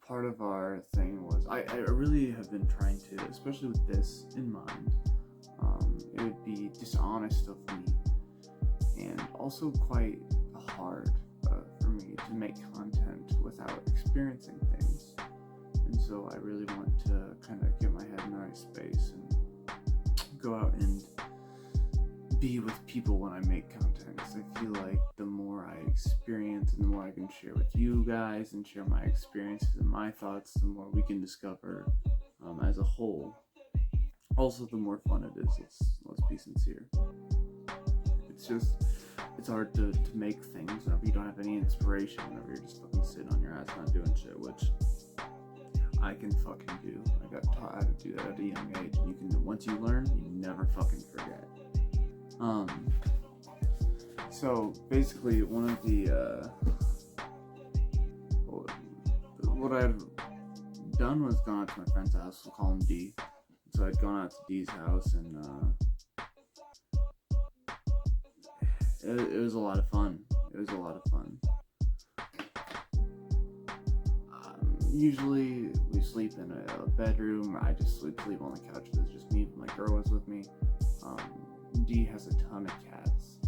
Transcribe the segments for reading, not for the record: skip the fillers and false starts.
part of our thing was I really have been trying to, especially with this in mind, it would be dishonest of me and also quite hard for me to make content without experiencing things. And so I really want to kind of get my head in the right space and go out and be with people when I make content, because I feel like the more I experience and the more I can share with you guys and share my experiences and my thoughts, the more we can discover as a whole. Also, the more fun it is. Let's be sincere. It's hard to make things whenever you don't have any inspiration, whenever you're just fucking sitting on your ass not doing shit, which I can fucking do. I got taught how to do that at a young age, and you can, once you learn, you never fucking forget. So basically one of the, what I'd done was gone out to my friend's house, we'll call him D. So I'd gone out to D's house, and, it was a lot of fun. Usually we sleep in a bedroom, I just sleep on the couch, it's just me, my girl was with me. D has a ton of cats,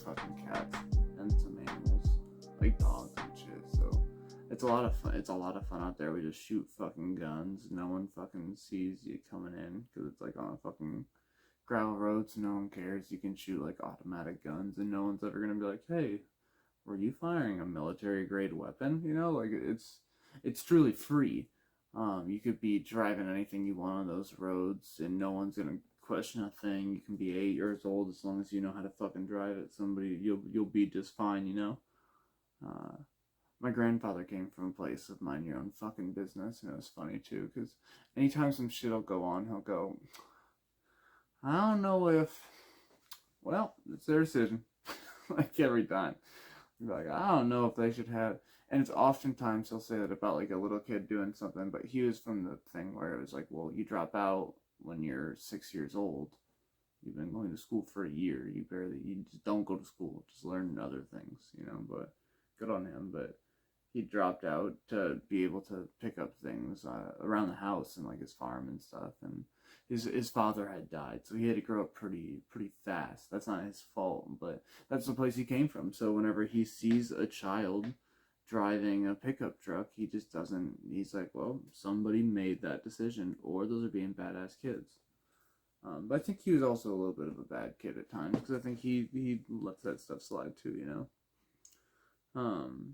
fucking cats, and some animals, like dogs and shit, so it's a lot of fun out there. We just shoot fucking guns, no one fucking sees you coming in, because it's like on a fucking gravel road, so no one cares. You can shoot like automatic guns, and no one's ever gonna be like, hey, were you firing a military grade weapon? You know, like it's truly free. You could be driving anything you want on those roads, and no one's gonna question a thing. You can be 8 years old, as long as you know how to fucking drive it. You'll be just fine, you know. My grandfather came from a place of mind your own fucking business, and it was funny too, because anytime some shit'll go on, he'll go, I don't know if, well, it's their decision. Like every time. He'll be like, I don't know if they should have, and it's oftentimes he'll say that about like a little kid doing something, but he was from the thing where it was like, well, you drop out when you're 6 years old. You've been going to school for a year. You just don't go to school. Just learn other things, you know, but good on him. But he dropped out to be able to pick up things around the house and like his farm and stuff. And his father had died, so he had to grow up pretty fast. That's not his fault, but that's the place he came from. So whenever he sees a child driving a pickup truck, he just doesn't, he's like, well, somebody made that decision, or those are being badass kids. But I think he was also a little bit of a bad kid at times, because I think he lets that stuff slide too, you know.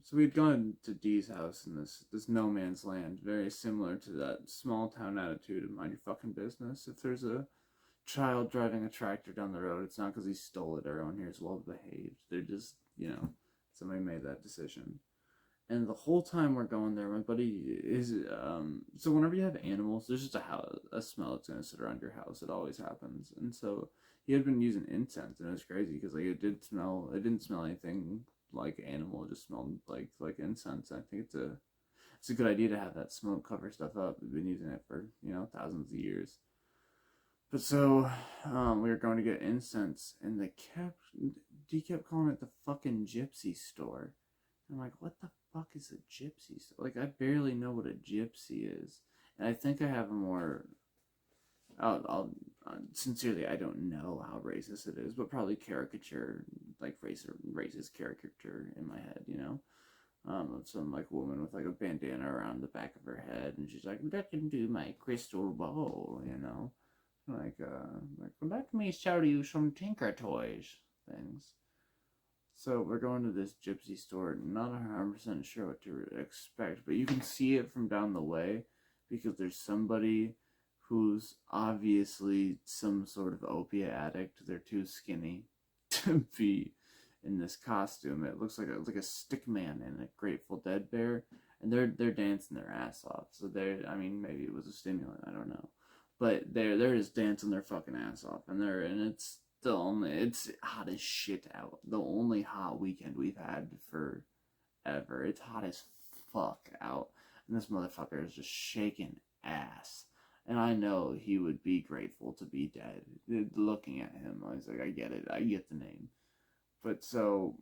So we'd gone to D's house in this no man's land, very similar to that small town attitude of mind your fucking business. If there's a child driving a tractor down the road, it's not because he stole it. Everyone here is well behaved. They're just, you know, somebody made that decision. And the whole time we're going there, my buddy is, so whenever you have animals, there's just a smell that's going to sit around your house. It always happens. And so he had been using incense, and it was crazy, because like it didn't smell anything like animal, it just smelled like incense. I think it's a good idea to have that smoke cover stuff up. We've been using it for, you know, thousands of years. But so, we were going to get incense, and he kept calling it the fucking Gypsy store. I'm like, what the fuck is a gypsy? Like, I barely know what a gypsy is. And I think I have a more, sincerely, I don't know how racist it is, but probably caricature, like racist caricature in my head, you know? Of some, like, woman with, like, a bandana around the back of her head, and she's like, let me do my crystal ball, you know? Like, let me show you some Tinker Toys things. So we're going to this gypsy store, not 100% sure what to expect, but you can see it from down the way, because there's somebody who's obviously some sort of opiate addict. They're too skinny to be in this costume. It looks like a stick man and a Grateful Dead bear, and they're dancing their ass off. So maybe it was a stimulant, I don't know, but they're just dancing their fucking ass off, and it's hot as shit out. The only hot weekend we've had forever. It's hot as fuck out. And this motherfucker is just shaking ass. And I know he would be grateful to be dead. Looking at him, I was like, I get it. I get the name. But so,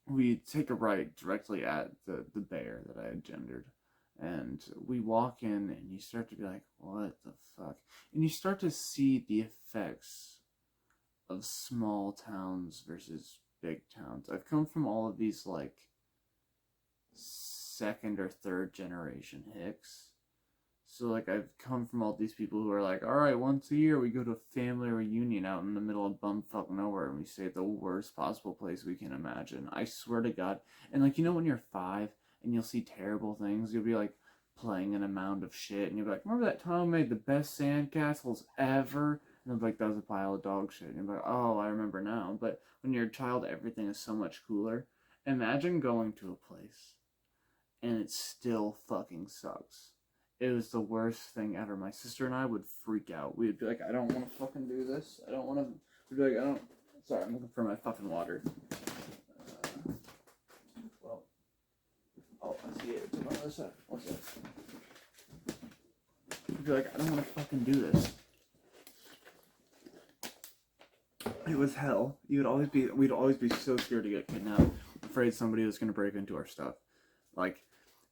we take a right directly at the bear that I had gendered. And we walk in, and you start to be like, what the fuck? And you start to see the effects of small towns versus big towns. I've come from all of these, like, second or third generation hicks. So, like, I've come from all these people who are like, alright, once a year we go to a family reunion out in the middle of bumfuck nowhere, and we stay at the worst possible place we can imagine. I swear to God. And, like, you know when you're 5 and you'll see terrible things? You'll be, like, playing in a mound of shit, and you'll be like, remember that time we made the best sandcastles ever? And I'm like, that was a pile of dog shit. And you're like, oh, I remember now. But when you're a child, everything is so much cooler. Imagine going to a place, and it still fucking sucks. It was the worst thing ever. My sister and I would freak out. We'd be like, I don't want to fucking do this. I don't want to. We'd be like, I don't. Sorry, I'm looking for my fucking water. Well. Oh, I see it. It's on the other side. What's it? We'd be like, I don't want to fucking do this. It was hell. We'd always be so scared to get kidnapped. Afraid somebody was going to break into our stuff. Like,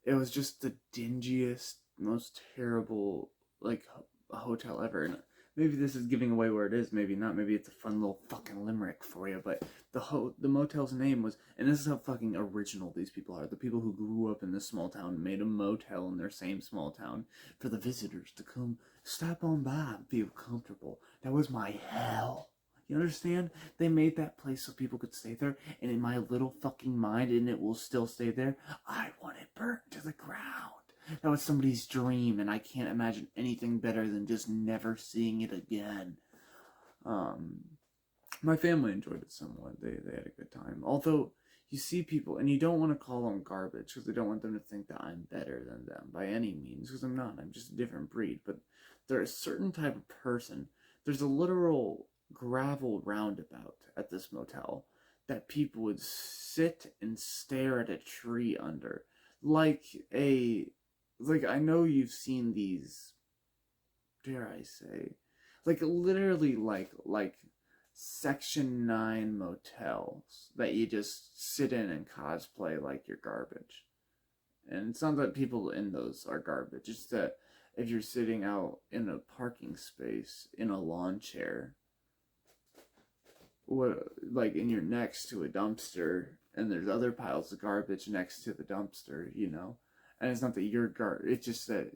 it was just the dingiest, most terrible, like, hotel ever. And maybe this is giving away where it is, maybe not. Maybe it's a fun little fucking limerick for you. But the motel's name was, and this is how fucking original these people are. The people who grew up in this small town made a motel in their same small town for the visitors to come stop on by and feel comfortable. That was my hell. You understand? They made that place so people could stay there, and in my little fucking mind, and it will still stay there, I want it burnt to the ground. That was somebody's dream, and I can't imagine anything better than just never seeing it again. My family enjoyed it somewhat. They had a good time. Although, you see people, and you don't want to call them garbage, because they don't want them to think that I'm better than them, by any means, because I'm not. I'm just a different breed. But there's a certain type of person. There's a literal gravel roundabout at this motel that people would sit and stare at a tree under, like I know you've seen these, dare I say, like literally like Section 9 motels that you just sit in and cosplay like you're garbage. And it's not that people in those are garbage, it's that if you're sitting out in a parking space in a lawn chair, and you're next to a dumpster, and there's other piles of garbage next to the dumpster, and it's not that you're it's just that,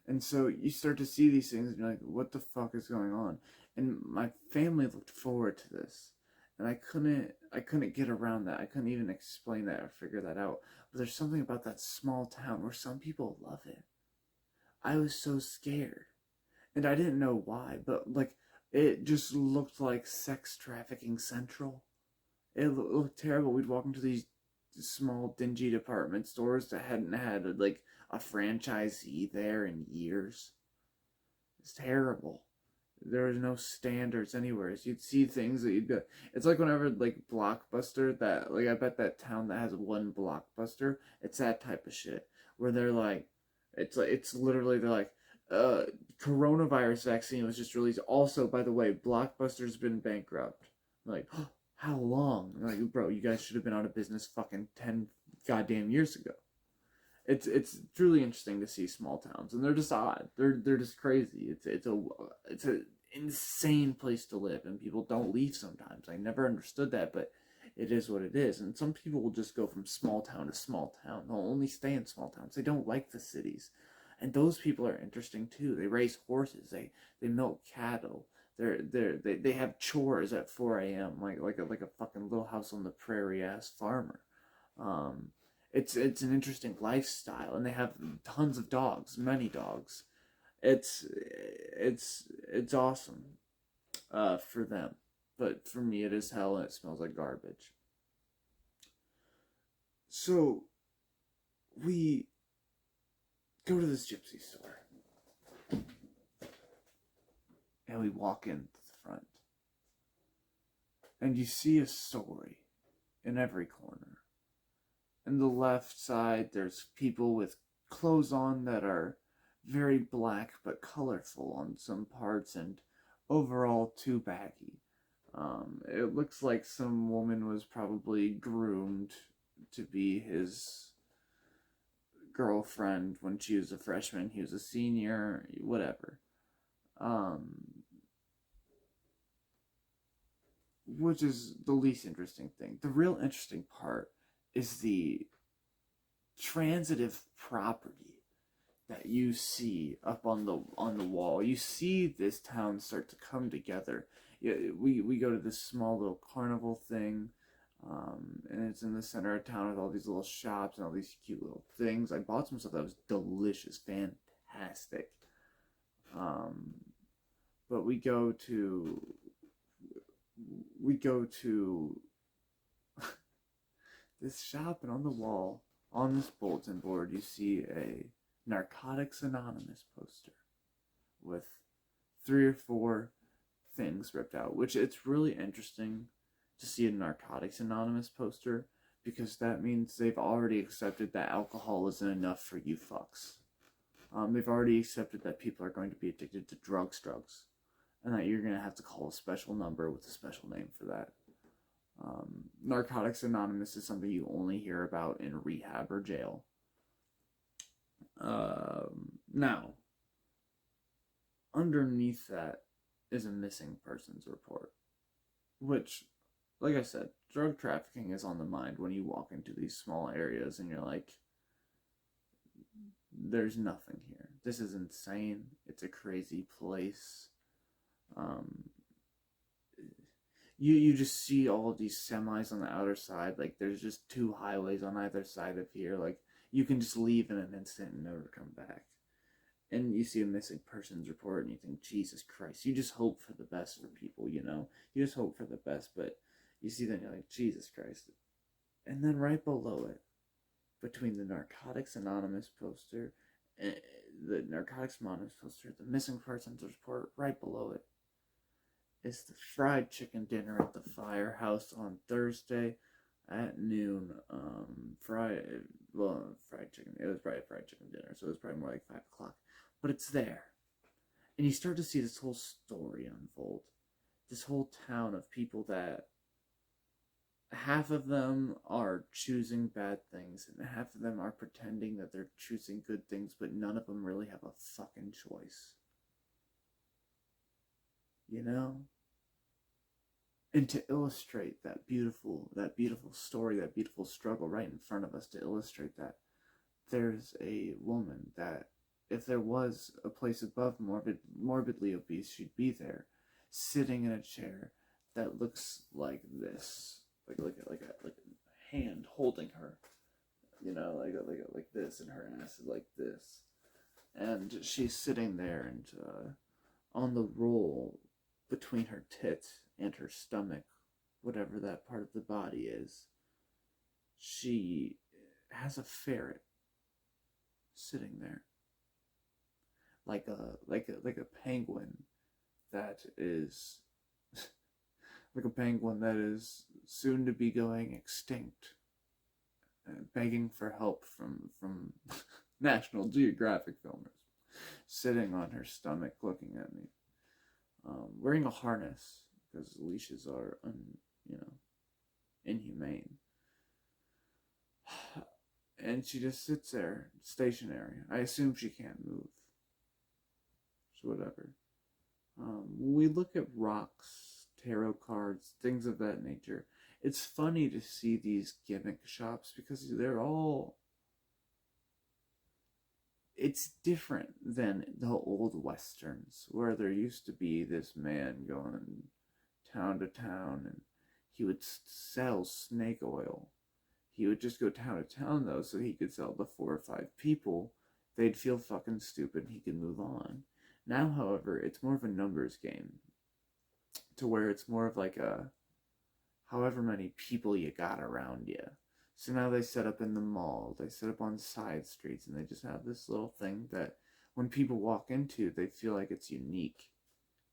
and so you start to see these things, and you're like, what the fuck is going on? And my family looked forward to this, and I couldn't get around that. I couldn't even explain that or figure that out. But there's something about that small town where some people love it. I was so scared, and I didn't know why, but it just looked like sex trafficking central. It looked terrible. We'd walk into these small, dingy department stores that hadn't had a franchisee there in years. It's terrible. There was no standards anywhere. So you'd see things that you'd be. It's like whenever Blockbuster, that I bet that town that has one Blockbuster, it's that type of shit where they're like, it's literally they're like, coronavirus vaccine was just released. Also, by the way, Blockbuster's been bankrupt. Like, oh, how long? Like, bro, you guys should have been out of business fucking 10 goddamn years ago. It's truly interesting to see small towns, and they're just odd. They're just crazy. It's a insane place to live, and people don't leave sometimes. I never understood that, but it is what it is. And some people will just go from small town to small town. They'll only stay in small towns. They don't like the cities. And those people are interesting too. They raise horses. They milk cattle. They have chores at 4 a.m. like a fucking Little House on the Prairie ass farmer. It's an interesting lifestyle, and they have tons of dogs, many dogs. It's awesome, for them, but for me it is hell, and it smells like garbage. So we go to this gypsy store, and we walk in the front, and you see a story in every corner. In the left side, there's people with clothes on that are very black but colorful on some parts, and overall too baggy. It looks like some woman was probably groomed to be his girlfriend when she was a freshman, he was a senior, whatever. Um, which is the least interesting thing. The real interesting part is the transitive property that you see up on the wall. You see this town start to come together. Yeah, we go to this small little carnival thing, and it's in the center of town with all these little shops and all these cute little things. I bought some stuff that was delicious, fantastic. Um, but we go to this shop, and on the wall, on this bulletin board, you see a Narcotics Anonymous poster with 3 or 4 things ripped out, which it's really interesting to see a Narcotics Anonymous poster because that means they've already accepted that alcohol isn't enough for you fucks. They've already accepted that people are going to be addicted to drugs, and that you're going to have to call a special number with a special name for that. Narcotics Anonymous is something you only hear about in rehab or jail. Now, underneath that is a missing persons report, which, like I said, drug trafficking is on the mind when you walk into these small areas and you're like, there's nothing here. This is insane. It's a crazy place. You just see all of these semis on the outer side. Like, there's just 2 highways on either side of here. Like, you can just leave in an instant and never come back. And you see a missing persons report and you think, Jesus Christ. You just hope for the best for people, you know? You just hope for the best, but you see that and you're like, Jesus Christ. And then right below it, between the Narcotics Anonymous poster, the missing persons report, right below it, is the fried chicken dinner at the firehouse on Thursday at noon. Fried chicken. It was probably a fried chicken dinner, so it was probably more like 5 o'clock. But it's there. And you start to see this whole story unfold. This whole town of people that half of them are choosing bad things, and half of them are pretending that they're choosing good things, but none of them really have a fucking choice. You know? And to illustrate that beautiful story, that beautiful struggle right in front of us, to illustrate that, there's a woman that, if there was a place above morbidly obese, she'd be there, sitting in a chair that looks like this, like a hand holding her, you know, like this, and her ass is like this, and she's sitting there, and on the roll between her tits and her stomach, whatever that part of the body is, she has a ferret sitting there, like a penguin that is like a penguin that is soon to be going extinct, begging for help from National Geographic filmers, sitting on her stomach looking at me, wearing a harness because leashes are inhumane. And she just sits there, stationary. I assume she can't move. So whatever. We look at rocks, tarot cards, things of that nature. It's funny to see these gimmick shops because they're all... It's different than the old westerns where there used to be this man going town to town and he would sell snake oil. He would just go town to town, though, so he could sell to 4 or 5 people. They'd feel fucking stupid and he could move on. Now, however, it's more of a numbers game, to where it's more of like a however many people you got around you. So now they set up in the mall, they set up on side streets, and they just have this little thing that when people walk into, they feel like it's unique.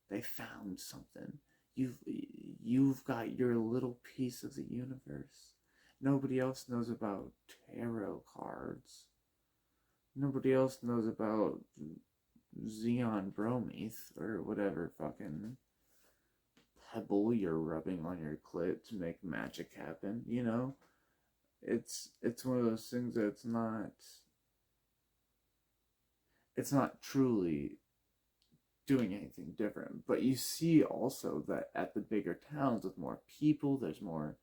They found something. You've got your little piece of the universe. Nobody else knows about tarot cards. Nobody else knows about Xeon Brometh or whatever fucking pebble you're rubbing on your clit to make magic happen, you know? It's one of those things that it's not it's not truly doing anything different. But you see also that at the bigger towns with more people, there's more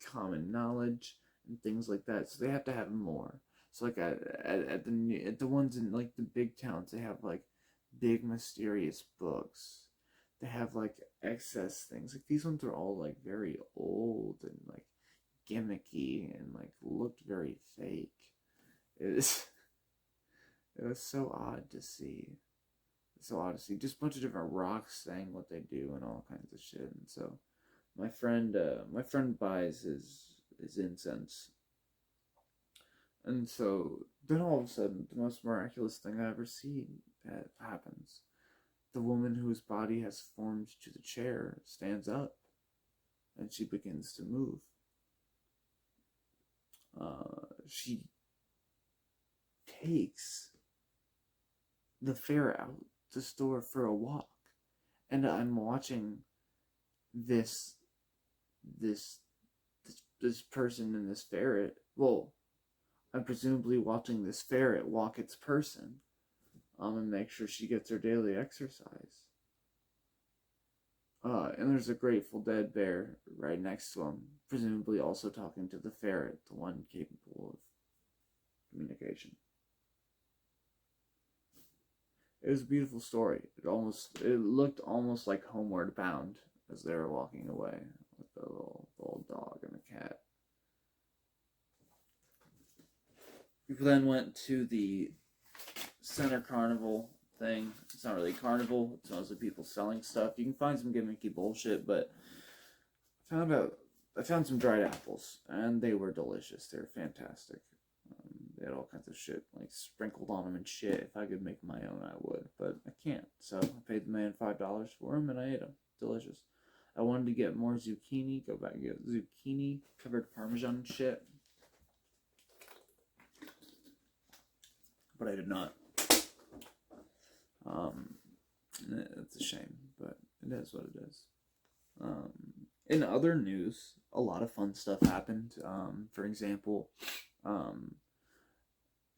common knowledge and things like that. So they have to have more. So like at the ones in like the big towns, they have like big mysterious books. They have like excess things. Like these ones are all like very old and like gimmicky and like looked very fake. It was it was so odd to see. So odd to see. Just a bunch of different rocks saying what they do and all kinds of shit. And so my friend buys his incense. And so then all of a sudden, the most miraculous thing I ever seen happens. The woman whose body has formed to the chair stands up, and she begins to move. She takes the ferret out the store for a walk, and I'm watching this person and this ferret. Well, I'm presumably watching this ferret walk its person, and make sure she gets her daily exercise. And there's a Grateful Dead bear right next to him, presumably also talking to the ferret, the one capable of communication. It was a beautiful story. It looked almost like Homeward Bound as they were walking away with the little dog and the cat. We then went to the Center Carnival thing. It's not really a carnival. It's mostly people selling stuff. You can find some gimmicky bullshit, but I found some dried apples, and they were delicious. They were fantastic. They had all kinds of shit like sprinkled on them and shit. If I could make my own, I would, but I can't. So I paid the man $5 for them, and I ate them. Delicious. I wanted to get more zucchini. Go back and get zucchini covered Parmesan and shit, but I did not. It's a shame, but it is what it is. In other news, a lot of fun stuff happened. For example,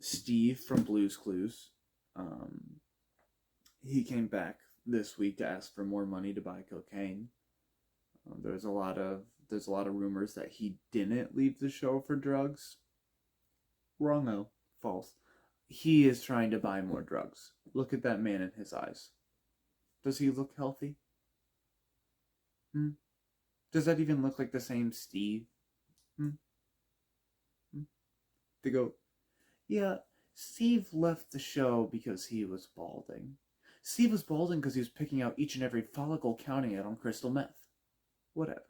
Steve from Blue's Clues, he came back this week to ask for more money to buy cocaine. There's a lot of rumors that he didn't leave the show for drugs. Wrong-o. False. He is trying to buy more drugs. Look at that man in his eyes. Does he look healthy? Does that even look like the same Steve? They go, yeah, Steve left the show because he was balding. Steve was balding because he was picking out each and every follicle, counting it on crystal meth. Whatever.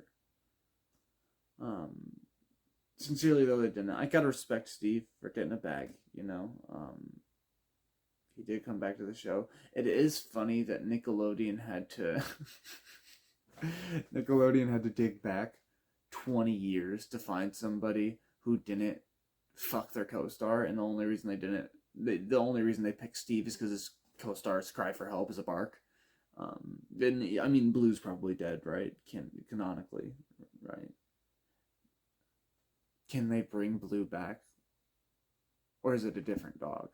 Sincerely though, they didn't. I gotta respect Steve for getting a bag, you know. He did come back to the show. It is funny that Nickelodeon had to dig back 20 years to find somebody who didn't fuck their co-star, and the only reason they picked Steve is because his co-star's cry for help is a bark. And I mean, Blue's probably dead, right? Canonically, right? Can they bring Blue back? Or is it a different dog?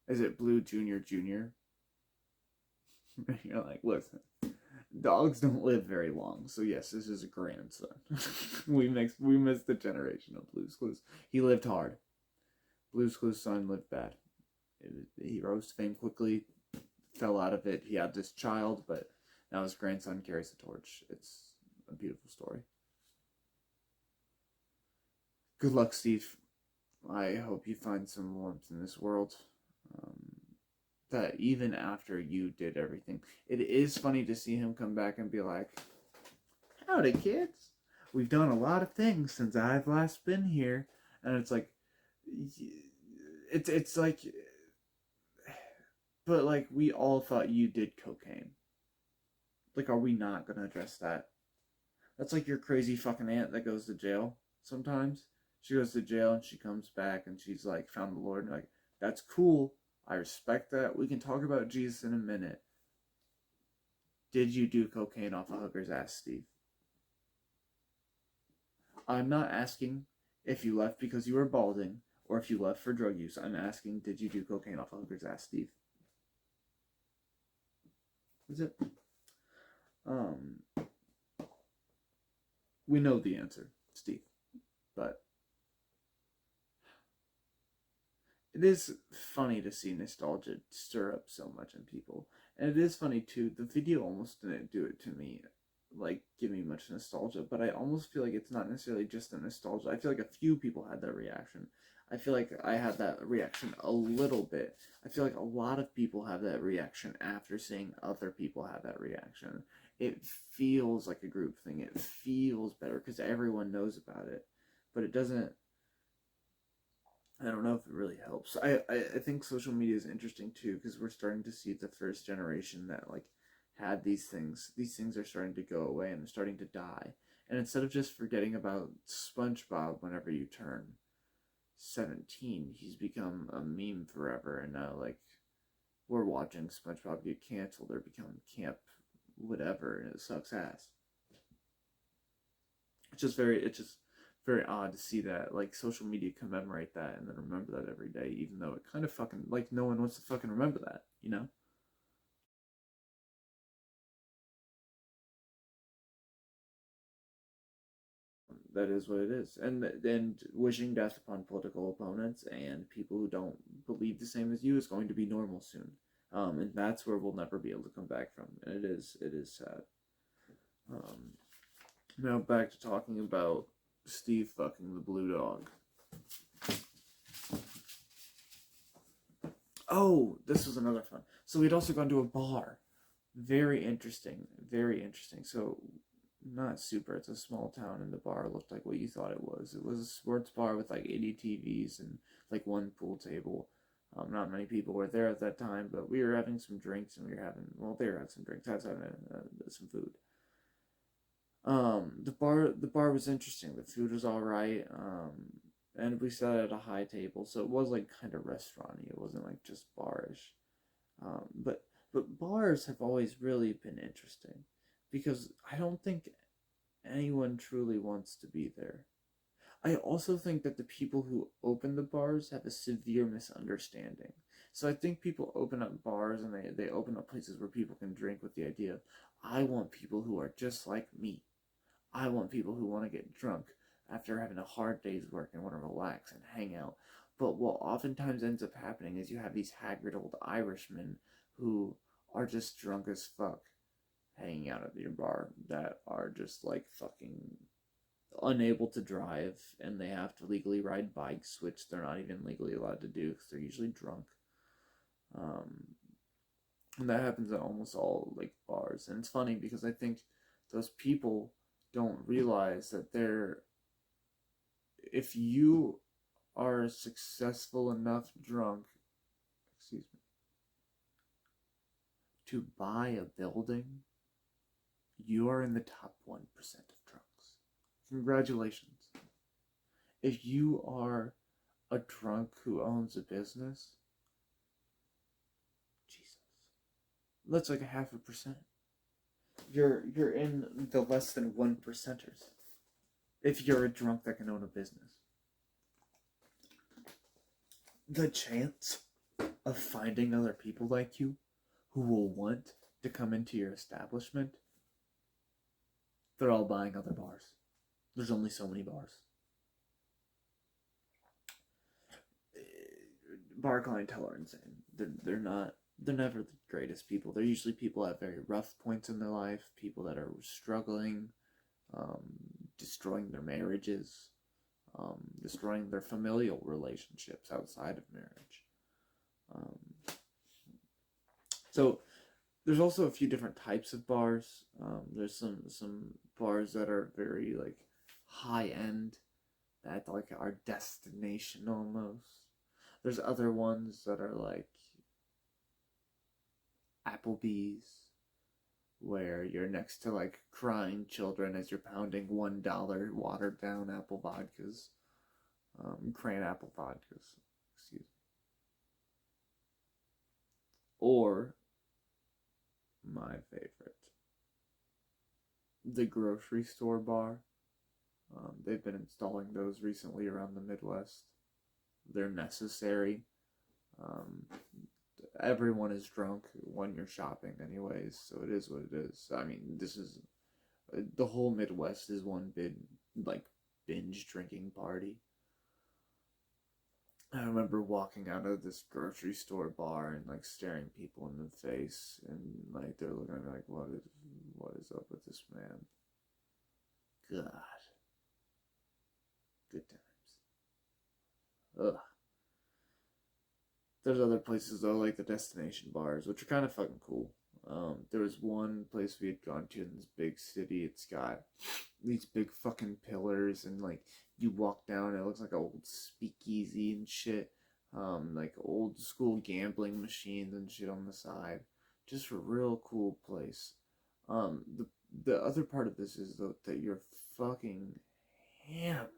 Is it Blue Junior Jr.? You're like, listen, dogs don't live very long, so yes, this is a grandson. we missed the generation of Blue's Clues. He lived hard. Blue's Clues' son lived bad. He rose to fame quickly, fell out of it. He had this child, but now his grandson carries the torch. It's a beautiful story. Good luck, Steve. I hope you find some warmth in this world. That even after you did everything, it is funny to see him come back and be like, howdy, kids. We've done a lot of things since I've last been here. And it's like, it's like, but like, we all thought you did cocaine. Like, are we not going to address that? That's like your crazy fucking aunt that goes to jail sometimes. She goes to jail and she comes back and she's like, found the Lord. And like, that's cool. I respect that. We can talk about Jesus in a minute. Did you do cocaine off a hooker's ass, Steve? I'm not asking if you left because you were balding or if you left for drug use, I'm asking, did you do cocaine off a hooker's ass, Steve? Is it? Um, we know the answer, Steve, but it is funny to see nostalgia stir up so much in people. And it is funny too, the video almost didn't do it to me, like give me much nostalgia, but I almost feel like it's not necessarily just a nostalgia. I feel like a few people had that reaction. I feel like I had that reaction a little bit. I feel like a lot of people have that reaction after seeing other people have that reaction. It feels like a group thing. It feels better because everyone knows about it, but it doesn't. I don't know if it really helps. I think social media is interesting too because we're starting to see the first generation that like had these things. These things are starting to go away and they're starting to die. And instead of just forgetting about SpongeBob whenever you turn 17, he's become a meme forever. And now like we're watching SpongeBob get canceled or become camp whatever, and it sucks ass. It's just very odd to see that like social media commemorate that and then remember that every day, even though it kind of fucking like no one wants to fucking remember that, you know? That is what it is. And wishing death upon political opponents and people who don't believe the same as you is going to be normal soon. And that's where we'll never be able to come back from. And it is sad. Um, Now back to talking about Steve fucking the blue dog. Oh, this was another fun. So we'd also gone to a bar. Very interesting. Very interesting. So not super. It's a small town, and the bar looked like what you thought it was. It was a sports bar with like 80 TVs and like one pool table. Not many people were there at that time, but we were having some drinks, and we were having they were having some drinks. I was having some food. The bar was interesting. The food was all right. And we sat at a high table, so it was like kind of restauranty. It wasn't like just barish. But bars have always really been interesting because I don't think anyone truly wants to be there. I also think that the people who open the bars have a severe misunderstanding. So I think people open up bars and they open up places where people can drink with the idea of, I want people who are just like me. I want people who want to get drunk after having a hard day's work and want to relax and hang out. But what oftentimes ends up happening is you have these haggard old Irishmen who are just drunk as fuck hanging out at your bar that are just like fucking unable to drive and they have to legally ride bikes, which they're not even legally allowed to do because they're usually drunk. Um, and that happens at almost all like bars. And it's funny because I think those people don't realize that if you are successful enough drunk, excuse me, to buy a building, you are in the top 1% of drunks. Congratulations. If you are a drunk who owns a business, Jesus, that's like a 0.5%. You're in the less than 1%ers. If you're a drunk that can own a business, the chance of finding other people like you who will want to come into your establishment, they're all buying other bars. There's only so many bars. Bar clientele are insane. They're never the greatest people. They're usually people at very rough points in their life, people that are struggling, um, destroying their marriages, destroying their familial relationships outside of marriage. Um, so there's also a few different types of bars. There's some bars that are very like high end, that like are destination almost. There's other ones that are like Applebee's, where you're next to like crying children as you're pounding $1 watered down apple vodkas, crayon apple vodkas, excuse me. Or my favorite, the grocery store bar. They've been installing those recently around the Midwest. They're necessary. Um, Everyone is drunk when you're shopping, anyways, so it is what it is. I mean, this is the whole Midwest is one big like binge drinking party. I remember walking out of this grocery store bar and like staring people in the face, and like they're looking at me like, what is up with this man? God, good times. Ugh. There's other places though, like the destination bars, which are kind of fucking cool. There was one place we had gone to in this big city. It's got these big fucking pillars, and like you walk down, it looks like an old speakeasy and shit. Like old school gambling machines and shit on the side. Just a real cool place. The other part of this is though that you're fucking hammered,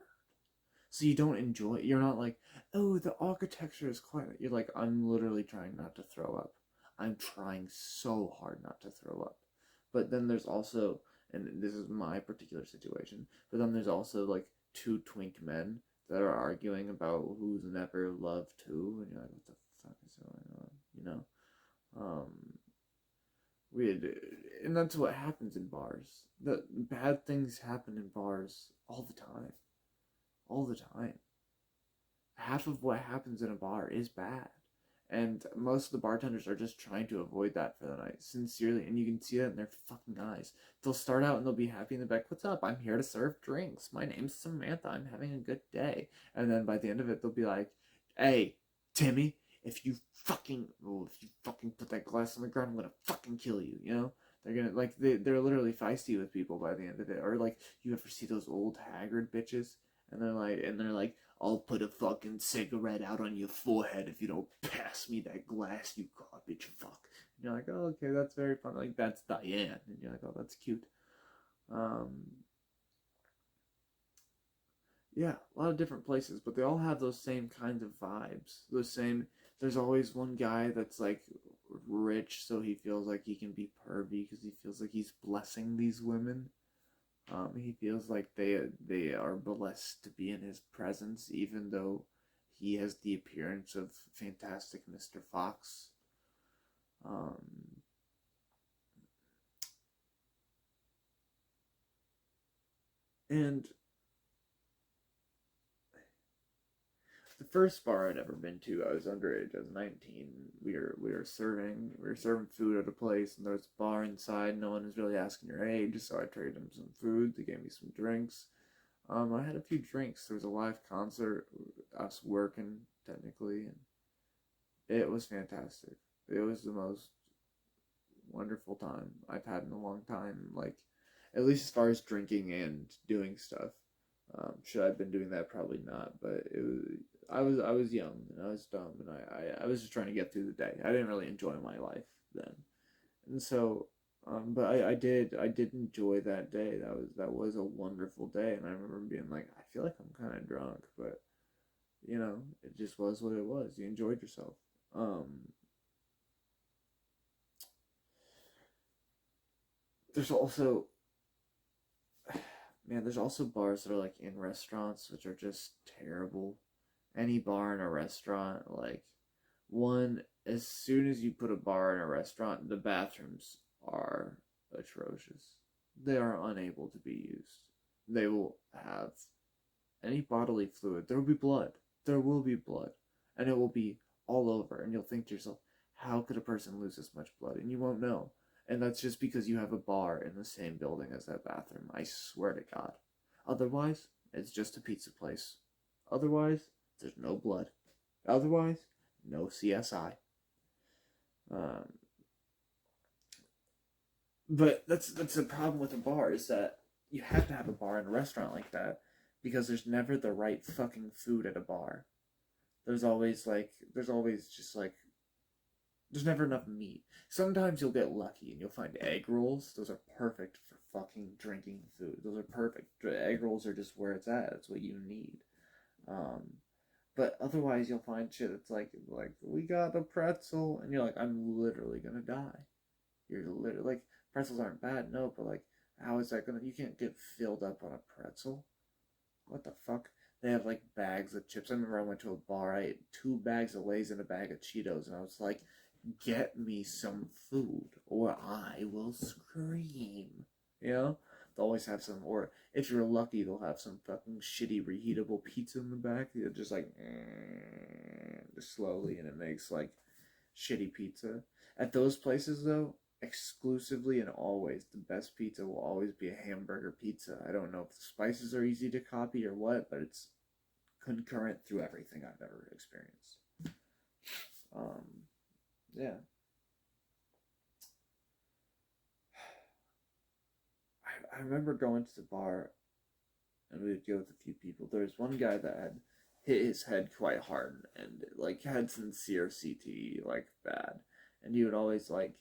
so you don't enjoy it. You're not like, oh, the architecture is quite. You're like, I'm literally trying not to throw up. I'm trying so hard not to throw up. But then there's also, and this is my particular situation, but then there's also like two twink men that are arguing about who's never loved who, and you're like, what the fuck is going on? You know? Um, weird. And that's what happens in bars. The bad things happen in bars all the time. All the time. Half of what happens in a bar is bad. And most of the bartenders are just trying to avoid that for the night, sincerely. And you can see that in their fucking eyes. They'll start out and they'll be happy in the back. What's up? I'm here to serve drinks. My name's Samantha. I'm having a good day. And then by the end of it, they'll be like, hey, Timmy, if you fucking put that glass on the ground, I'm gonna fucking kill you, you know? They're gonna, like, they're literally feisty with people by the end of it. Or, like, you ever see those old haggard bitches? And they're like, I'll put a fucking cigarette out on your forehead if you don't pass me that glass, you garbage fuck. And you're like, oh, okay, that's very fun. Like, that's Diane. And you're like, oh, that's cute. Yeah, a lot of different places, but they all have those same kinds of vibes. There's always one guy that's like rich, so he feels like he can be pervy because he feels like he's blessing these women. He feels like they are blessed to be in his presence, even though he has the appearance of fantastic Mr. Fox. Um, and the first bar I'd ever been to, I was underage. I was 19. We were serving food at a place, and there was a bar inside. No one was really asking your age, so I traded them some food. They gave me some drinks. I had a few drinks. There was a live concert. Us working technically, and it was fantastic. It was the most wonderful time I've had in a long time. Like, at least as far as drinking and doing stuff. Should I have been doing that? Probably not. But it was. I was young and I was dumb, and I was just trying to get through the day. I didn't really enjoy my life then, and so but I did enjoy that day. That was a wonderful day, and I remember being like, I feel like I'm kind of drunk, but it just was what it was. You enjoyed yourself. Um, there's also there's also bars that are like in restaurants, which are just terrible. Any bar in a restaurant, like one, as soon as you put a bar in a restaurant, the bathrooms are atrocious. They are unable to be used. They will have any bodily fluid. There will be blood. There will be blood. And it will be all over. And you'll think to yourself, how could a person lose this much blood? And you won't know. And that's just because you have a bar in the same building as that bathroom. I swear to God. Otherwise, it's just a pizza place. Otherwise, there's no blood. Otherwise, no CSI. Um, but that's the problem with a bar, is that you have to have a bar in a restaurant like that because there's never the right fucking food at a bar. There's never enough meat. Sometimes you'll get lucky and you'll find egg rolls. Those are perfect for fucking drinking food. Those are perfect. Egg rolls are just where it's at. It's what you need. Um, but otherwise, you'll find shit that's like we got a pretzel, and you're like, I'm literally gonna die. You're literally like, pretzels aren't bad, no, but like, how is that gonna? You can't get filled up on a pretzel. What the fuck? they have like bags of chips. I remember I went to a bar, I ate 2 bags of Lay's and a bag of Cheetos, and I was like, get me some food or I will scream. You know? They'll always have some, or if you're lucky, they'll have some fucking shitty reheatable pizza in the back. You're just like, just slowly, and it makes like shitty pizza. At those places, though, exclusively and always, the best pizza will always be a hamburger pizza. I don't know if the spices are easy to copy or what, but it's concurrent through everything I've ever experienced. Yeah. I remember going to the bar and we would go with a few people. There was one guy that had hit his head quite hard and like had sincere CTE, like bad. And he would always like,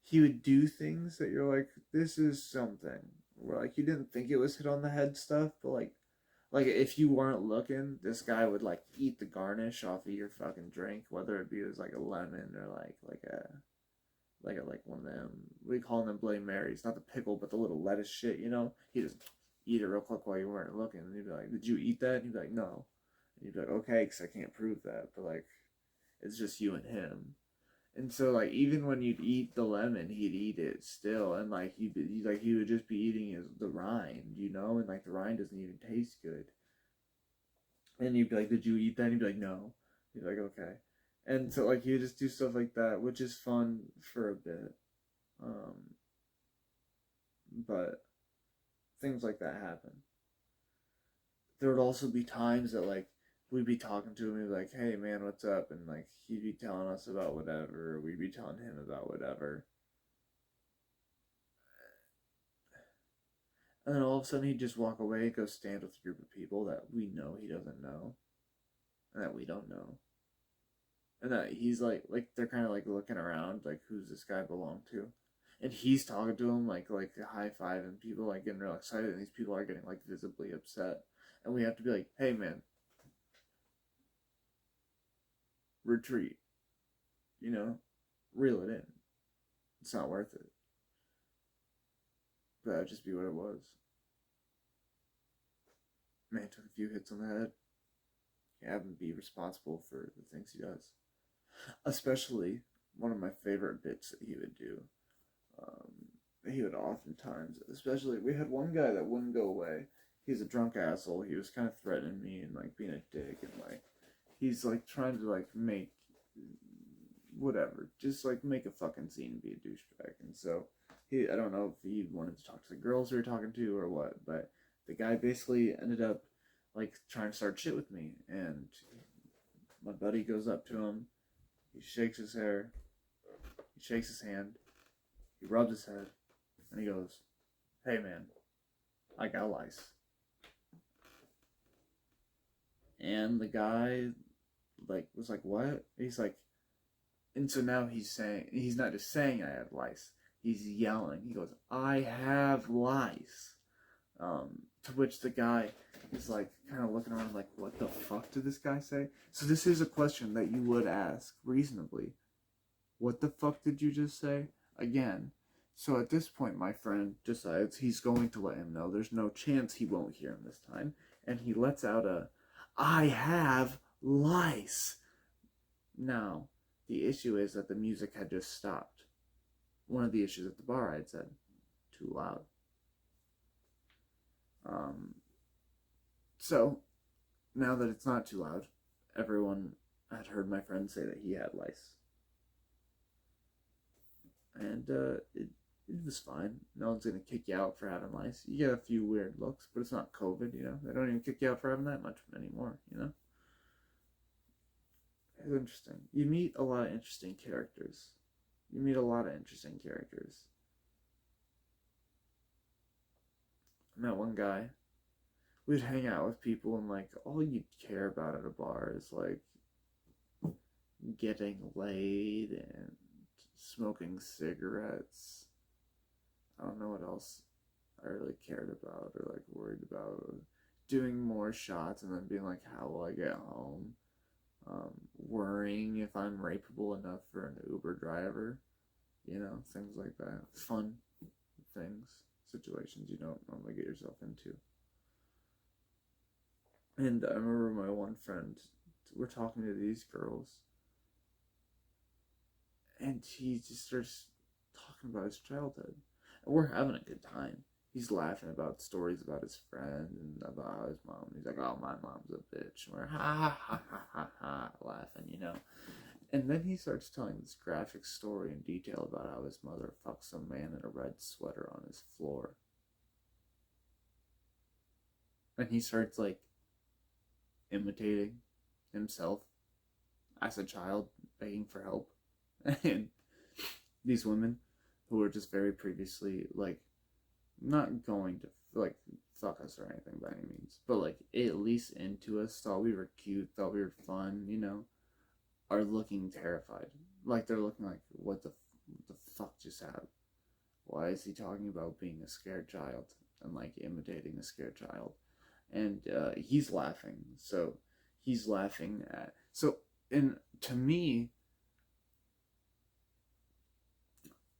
he would do things that you're like, this is something. Where like you didn't think it was hit on the head stuff, but like if you weren't looking, this guy would like eat the garnish off of your fucking drink, whether it be as like a lemon or like one of them. We call them Bloody Marys, not the pickle, but the little lettuce shit. You know, he just eat it real quick while you weren't looking, and he'd be like, "Did you eat that?" And he'd be like, "No," and you'd be like, "Okay," because I can't prove that, but like, it's just you and him. And so like even when you'd eat the lemon, he'd eat it still, and like he would just be eating the rind, you know, and like the rind doesn't even taste good. And you'd be like, "Did you eat that?" And he'd be like, "No." He'd be like, "Okay." And so like he would just do stuff like that, which is fun for a bit. Um, but things like that happen. There would also be times that like we'd be talking to him and be like, "Hey man, what's up?" And like he'd be telling us about whatever, or we'd be telling him about whatever. And then all of a sudden he'd just walk away and go stand with a group of people that we know he doesn't know, and that we don't know. And that he's like they're kind of like looking around, like who's this guy belong to? And he's talking to him like high five, and people like getting real excited, and these people are getting like visibly upset, and we have to be like, "Hey man, retreat," you know, reel it in. It's not worth it. But that'd just be what it was. Man took a few hits on the head. Have him be responsible for the things he does. Especially one of my favorite bits that he would do. He would oftentimes, especially, we had one guy that wouldn't go away. He's a drunk asshole. He was kind of threatening me and like being a dick, and like he's like trying to like make whatever, just like make a fucking scene and be a douchebag. And so I don't know if he wanted to talk to the girls we were talking to or what, but the guy basically ended up like trying to start shit with me, and my buddy goes up to him, he shakes his hair, he shakes his hand, he rubs his head, and he goes, "Hey man, I got lice." And the guy like was like, "What?" He's like, and so now he's not just saying I have lice, he's yelling. He goes, "I have lice." To which the guy is like kind of looking around like, what the fuck did this guy say? So this is a question that you would ask reasonably. What the fuck did you just say? Again. So at this point, my friend decides he's going to let him know. There's no chance he won't hear him this time. And he lets out a, "I have lice." Now, the issue is that the music had just stopped. One of the issues at the bar, I had said, too loud. So, now that it's not too loud, everyone had heard my friend say that he had lice. And it was fine. No one's going to kick you out for having lice. You get a few weird looks, but it's not COVID, you know? They don't even kick you out for having that much anymore, you know? It's interesting. You meet a lot of interesting characters. I met one guy. We'd hang out with people, and like all you care about at a bar is like getting laid and smoking cigarettes. I don't know what else I really cared about or like worried about. Or doing more shots and then being like, how will I get home? Worrying if I'm rapeable enough for an Uber driver. You know, things like that. Fun things, situations you don't normally get yourself into. And I remember my one friend, we're talking to these girls, and he just starts talking about his childhood. And we're having a good time. He's laughing about stories about his friend and about his mom. He's like, oh, my mom's a bitch. And we're ha, laughing. And then he starts telling this graphic story in detail about how his mother fucked some man in a red sweater on his floor. And he starts, like, imitating himself as a child, begging for help. And these women who were just very previously, like, not going to, like, fuck us or anything by any means, but, like, at least into us, thought we were cute, thought we were fun, are looking terrified. Like, they're looking like, what the fuck just happened? Why is he talking about being a scared child and, like, imitating a scared child? And he's laughing. So he's laughing at. And to me,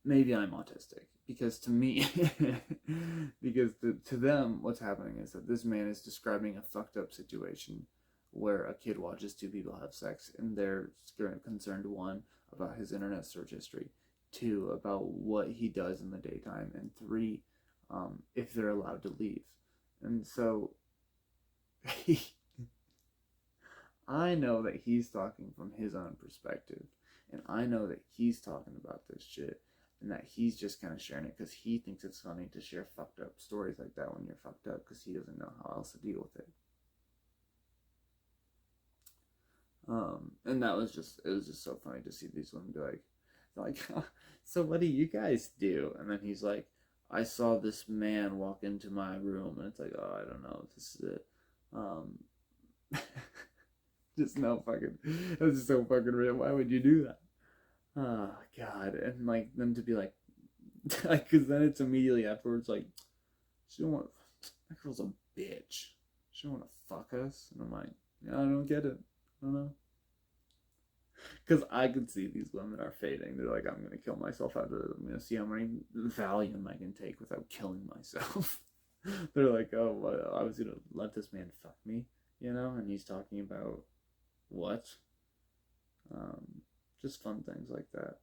maybe I'm autistic, because to me, because to them, what's happening is that this man is describing a fucked up situation where a kid watches two people have sex, and they're concerned, one, about his internet search history, two, about what he does in the daytime, and three, if they're allowed to leave. And so I know that he's talking from his own perspective, and I know that he's talking about this shit, and that he's just kind of sharing it because he thinks it's funny to share fucked up stories like that when you're fucked up, because he doesn't know how else to deal with it. And it was just so funny to see these women be like, so what do you guys do? And then he's like, I saw this man walk into my room, and it's like, oh, I don't know, this is it. Just no fucking, that's just so fucking real. Why would you do that? Oh, God. And, like, them to be like, because then it's immediately afterwards, like, she don't want, that girl's a bitch. She don't want to fuck us. And I'm like, yeah, I don't get it. I don't know. Because I could see these women are fading. They're like, I'm going to kill myself out of it. I'm going to see how many Valium I can take without killing myself. They're like, oh, well, I was going to let this man fuck me, and he's talking about what? Just fun things like that.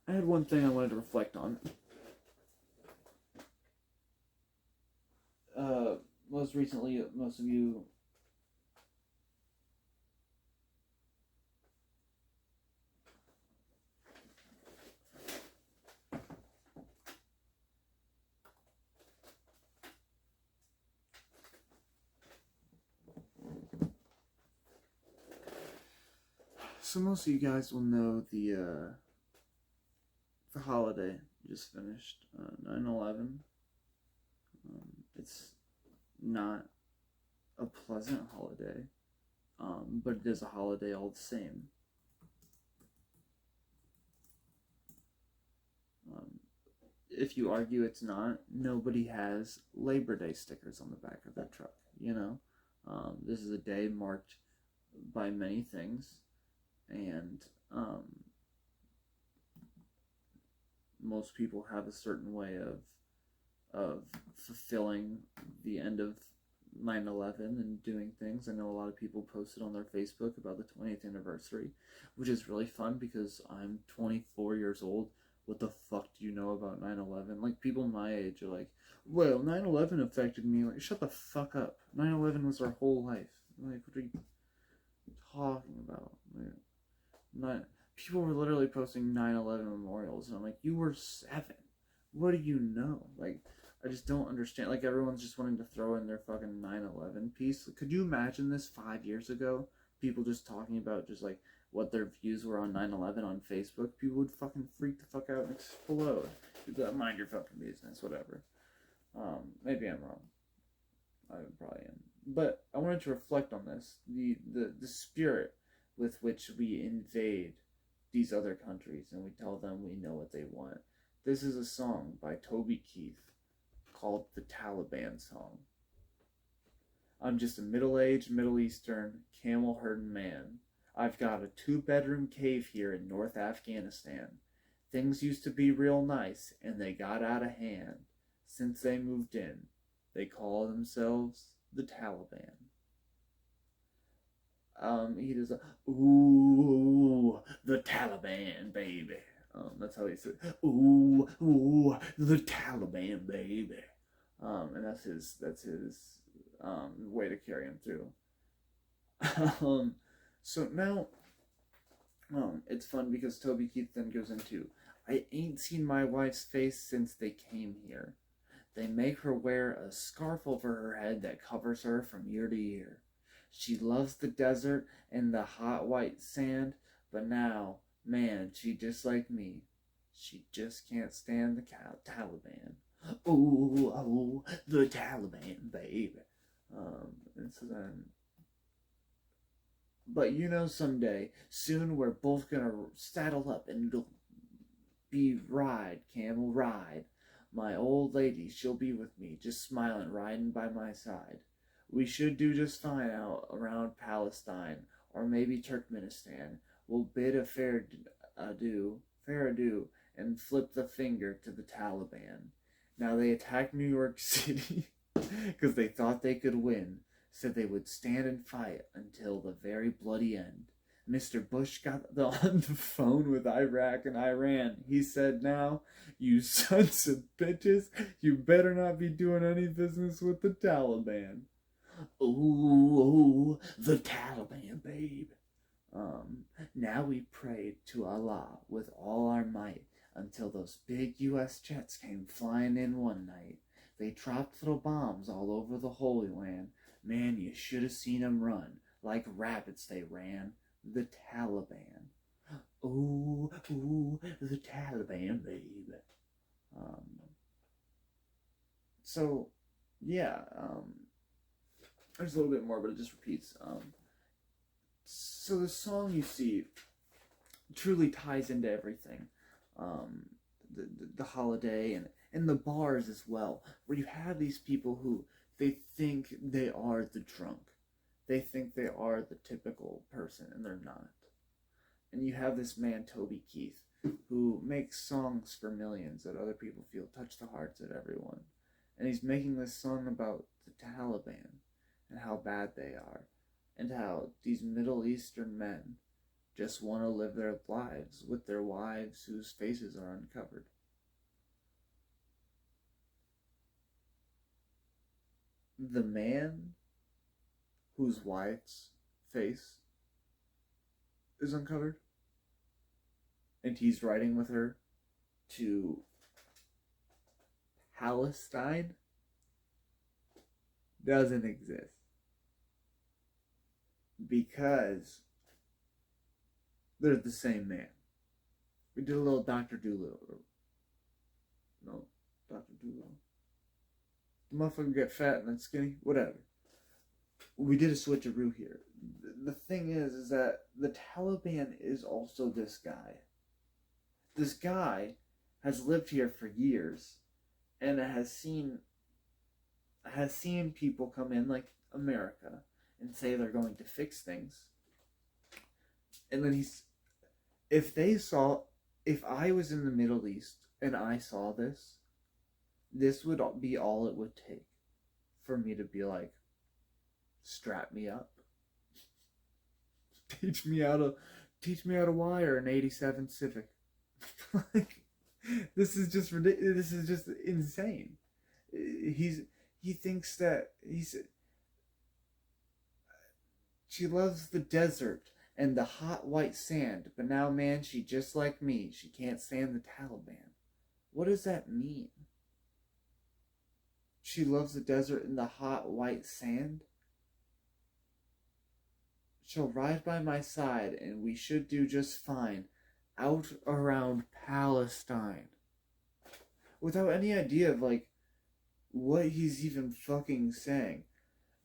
I had one thing I wanted to reflect on. Most recently, most of you most of you guys will know the holiday just finished, 9/11. It's not a pleasant holiday, but it is a holiday all the same. If you argue it's not, nobody has Labor Day stickers on the back of their truck, This is a day marked by many things, and most people have a certain way of fulfilling the end of 9/11 and doing things. I know a lot of people posted on their Facebook about the 20th anniversary, which is really fun because I'm 24 years old. What the fuck do you know about 9/11? Like, people my age are like, well, 9/11 affected me. Like, shut the fuck up. 9/11 was our whole life. Like, what are you talking about? Like, people were literally posting 9/11 memorials, and I'm like, you were 7. What do you know? Like, I just don't understand. Like, everyone's just wanting to throw in their fucking 9/11 piece. Could you imagine this 5 years ago? People just talking about just, like, what their views were on 9/11 on Facebook. People would fucking freak the fuck out and explode. You'd be like, mind your fucking business, whatever. Maybe I'm wrong. I probably am. But I wanted to reflect on this. The spirit with which we invade these other countries and we tell them we know what they want. This is a song by Toby Keith called the Taliban song. I'm just a middle-aged Middle Eastern camel-herding man. I've got a 2-bedroom cave here in North Afghanistan. Things used to be real nice, and they got out of hand since they moved in. They call themselves the Taliban. He does a, ooh, the Taliban, baby. That's how he said, ooh, ooh, the Taliban, baby. And that's his way to carry him through. So now, it's fun because Toby Keith then goes into, I ain't seen my wife's face since they came here. They make her wear a scarf over her head that covers her from ear to ear. She loves the desert and the hot white sand, but now, man, she just like me. She just can't stand the Taliban. Ooh, oh, the Taliban, baby. And so then, but someday, soon we're both gonna saddle up and it'll be camel ride. My old lady, she'll be with me, just smiling, riding by my side. We should do just fine out around Palestine, or maybe Turkmenistan. We'll bid a fair adieu, and flip the finger to the Taliban. Now they attacked New York City because they thought they could win, said they would stand and fight until the very bloody end. Mr. Bush got on the phone with Iraq and Iran. He said, now, you sons of bitches, you better not be doing any business with the Taliban. Ooh, the Taliban, babe. Now we prayed to Allah with all our might until those big U.S. jets came flying in one night. They dropped little bombs all over the Holy Land. Man, you should have seen them run. Like rabbits they ran. The Taliban. Ooh, ooh, the Taliban, babe. So, yeah, there's a little bit more, but it just repeats. So the song, you see, truly ties into everything. The holiday and the bars as well, where you have these people who they think they are the drunk. They think they are the typical person, and they're not. And you have this man, Toby Keith, who makes songs for millions that other people feel touch the hearts of everyone. And he's making this song about the Taliban and how bad they are, and how these Middle Eastern men just want to live their lives with their wives whose faces are uncovered. The man whose wife's face is uncovered, and he's riding with her to Palestine, doesn't exist. Because they're the same man. We did a little Dr. Doolittle. No, Dr. Doolittle. The motherfucker get fat and then skinny? Whatever. We did a switcheroo here. The thing is that the Taliban is also this guy. This guy has lived here for years and has seen people come in like America and say they're going to fix things. And then if I was in the Middle East and I saw this would be all it would take for me to be like, strap me up. Teach me how to wire an 87 Civic. Like, this is just ridiculous. This is just insane. He thinks that she loves the desert and the hot white sand, but now, man, she just like me. She can't stand the Taliban. What does that mean? She loves the desert and the hot white sand? She'll ride by my side, and we should do just fine out around Palestine. Without any idea of, like, what he's even fucking saying.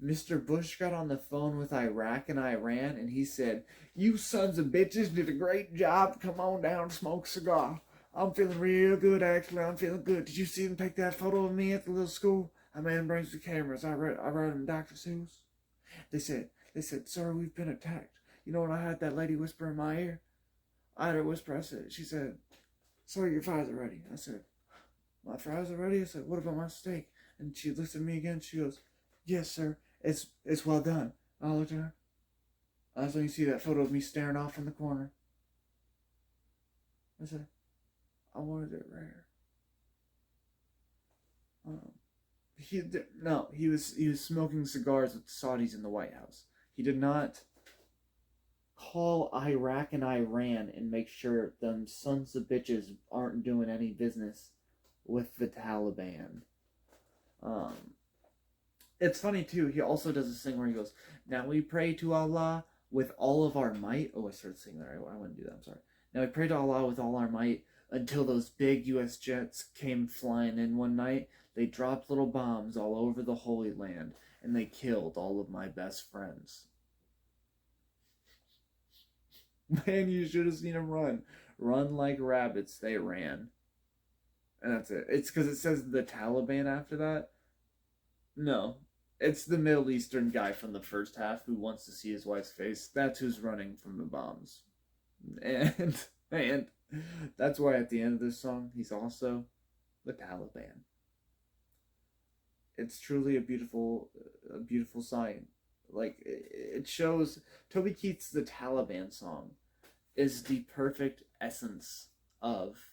Mr. Bush got on the phone with Iraq and Iran, and he said, you sons of bitches did a great job. Come on down, smoke a cigar. I'm feeling real good, actually. I'm feeling good. Did you see them take that photo of me at the little school? A man brings the cameras. I read them in Dr. Seuss. They said, sir, we've been attacked. You know when I had that lady whisper in my ear? I had her whisper. She said, sir, your fries are ready. I said, my fries are ready? I said, what about my steak? And she looks at me again. She goes, "Yes, sir. It's well done." I looked at her. That's when you see that photo of me staring off in the corner. I said, "I wanted it rare." He was smoking cigars with the Saudis in the White House. He did not call Iraq and Iran and make sure them sons of bitches aren't doing any business with the Taliban. It's funny too. He also does this thing where he goes, "Now we pray to Allah with all of our might." Oh, I started singing that. I wouldn't do that. I'm sorry. "Now we pray to Allah with all our might until those big U.S. jets came flying in one night. They dropped little bombs all over the Holy Land, and they killed all of my best friends." Man, you should have seen them run. Run like rabbits, they ran. And that's it. It's because it says the Taliban after that. No. It's the Middle Eastern guy from the first half who wants to see his wife's face. That's who's running from the bombs. And that's why at the end of this song, he's also the Taliban. It's truly a beautiful sign. Like, it shows Toby Keith's The Taliban song is the perfect essence of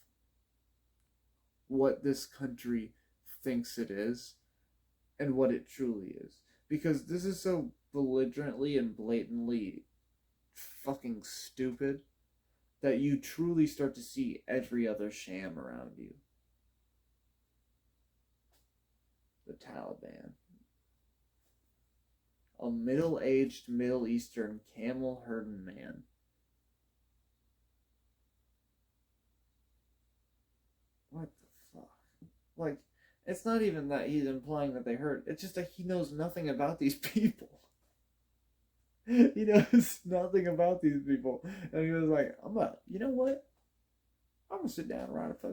what this country thinks it is and what it truly is. Because this is so belligerently and blatantly fucking stupid that you truly start to see every other sham around you. The Taliban. A middle-aged Middle Eastern camel-herding man. What the fuck? Like, it's not even that he's implying that they hurt. It's just that he knows nothing about these people. He knows nothing about these people. And he was like, you know what? I'm gonna sit down and write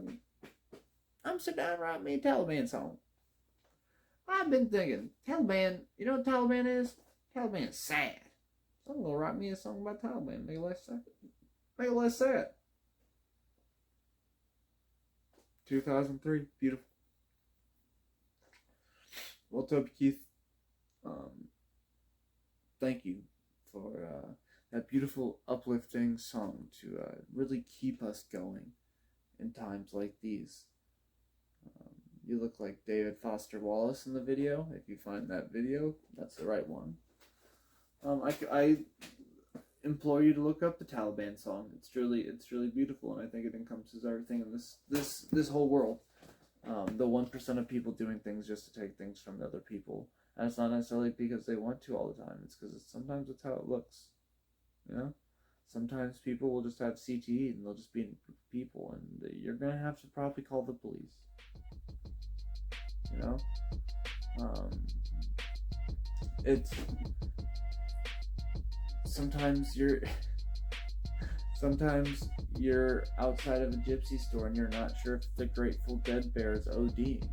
me a Taliban song. I've been thinking, Taliban, you know what Taliban is? Taliban is sad. So I'm gonna write me a song about Taliban, make it less sad. Make it less sad. 2003, beautiful. Well, Toby Keith, thank you for that beautiful, uplifting song to really keep us going in times like these. You look like David Foster Wallace in the video. If you find that video, that's the right one. I implore you to look up the Taliban song. It's really beautiful, and I think it encompasses everything in this whole world. The 1% of people doing things just to take things from the other people, and it's not necessarily because they want to all the time. It's because sometimes it's how it looks. You know, sometimes people will just have CTE and they'll just be in a group of people, and you're gonna have to probably call the police. You know, it's sometimes you're outside of a gypsy store and you're not sure if the Grateful Dead bear is ODing.